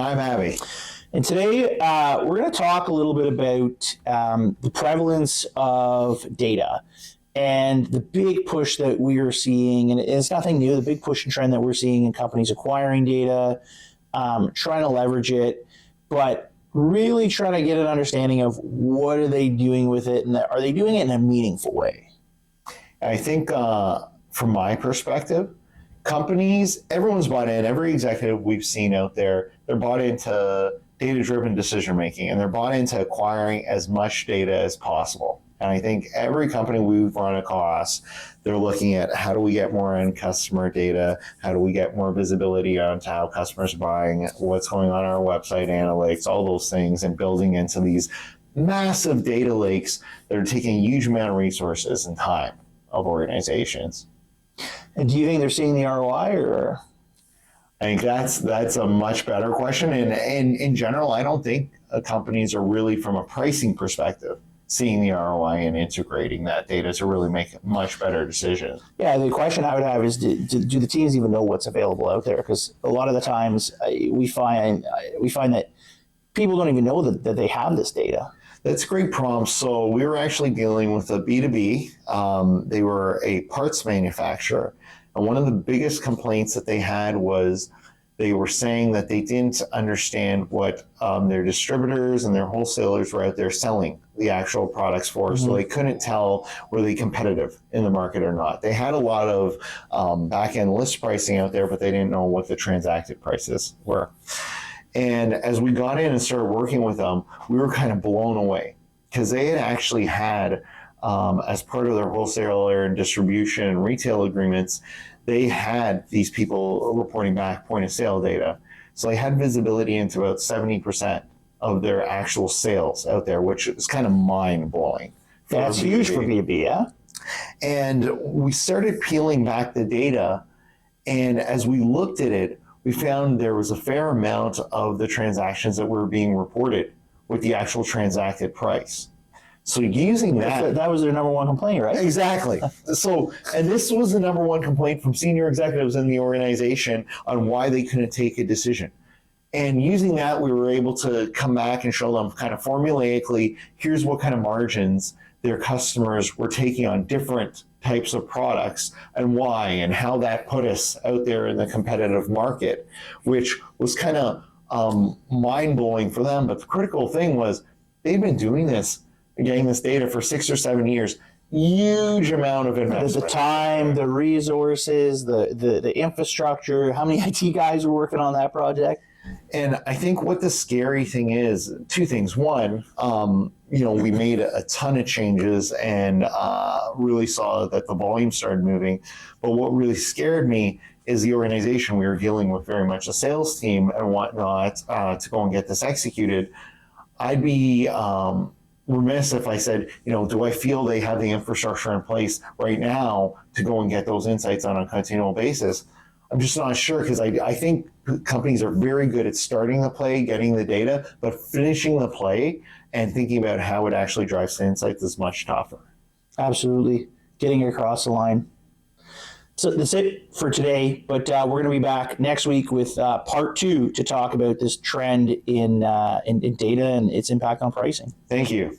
I'm Abby. And today we're going to talk a little bit about the prevalence of data and the big push that we are seeing. And it's nothing new, the big push and trend that we're seeing in companies acquiring data, trying to leverage it, but really trying to get an understanding of what are they doing with it, and are they doing it in a meaningful way? I think from my perspective, companies, everyone's bought in. Every executive we've seen out there, they're bought into data-driven decision-making, and they're bought into acquiring as much data as possible. And I think every company we've run across, they're looking at how do we get more end customer data? How do we get more visibility onto how customers are buying, what's going on our website analytics, all those things, and building into these massive data lakes that are taking a huge amount of resources and time of organizations. And do you think they're seeing the ROI, or? I think that's a much better question. And in general, I don't think companies are really, from a pricing perspective, seeing the ROI and integrating that data to really make a much better decision. Yeah, the question I would have is, do the teams even know what's available out there? Because a lot of the times we find that people don't even know that they have this data. That's a great prompt. So we were actually dealing with a B2B. They were a parts manufacturer. And one of the biggest complaints that they had was they were saying that they didn't understand what their distributors and their wholesalers were out there selling the actual products for. Mm-hmm. So they couldn't tell were they competitive in the market or not. They had a lot of back-end list pricing out there, but they didn't know what the transacted prices were. And as we got in and started working with them, we were kind of blown away because they had actually had, as part of their wholesaler and distribution and retail agreements, they had these people reporting back point of sale data. So they had visibility into about 70% of their actual sales out there, which is kind of mind blowing. That's huge for B2B, yeah? And we started peeling back the data. And as we looked at it, we found there was a fair amount of the transactions that were being reported with the actual transacted price. So using that was their number one complaint, right? Exactly. So, and this was the number one complaint from senior executives in the organization on why they couldn't take a decision. And using that, we were able to come back and show them kind of formulaically, here's what kind of margins their customers were taking on different types of products and why, and how that put us out there in the competitive market, which was kind of mind-blowing for them. But the critical thing was they've been doing this, getting this data for 6 or 7 years. Huge amount of investment. The time, the resources, the infrastructure, how many IT guys were working on that project? And I think what the scary thing is, two things. One, we made a ton of changes and really saw that the volume started moving. But what really scared me is the organization we were dealing with, very much a sales team and whatnot, to go and get this executed. I'd be remiss if I said, do I feel they have the infrastructure in place right now to go and get those insights on a continual basis? I'm just not sure, because I think companies are very good at starting the play, getting the data, but finishing the play and thinking about how it actually drives the insights is much tougher. Absolutely. Getting it across the line. So that's it for today, but we're going to be back next week with part 2 to talk about this trend in data and its impact on pricing. Thank you.